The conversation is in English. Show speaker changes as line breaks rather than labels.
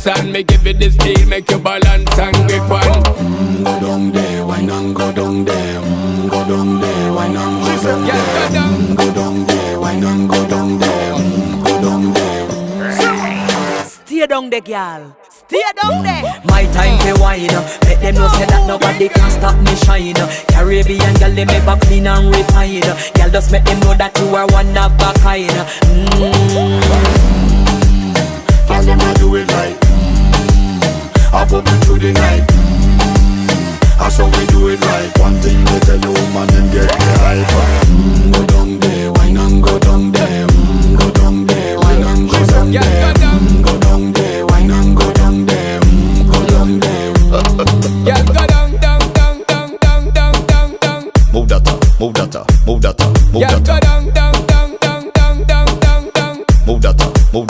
dance and me give it this feel, make you balance and grip on.
Go down there, why not go down there? Go down there, why not go down there? Go down there, why not go down there? Go down there.
Stay down there, girl. Stay down there.
My time to wine. Let them know say that nobody can stop me shine. Caribbean girl, they make back clean and refine. Girl, just make them know that you are one of a kind.
Tell them I do it right. I pop it through the night.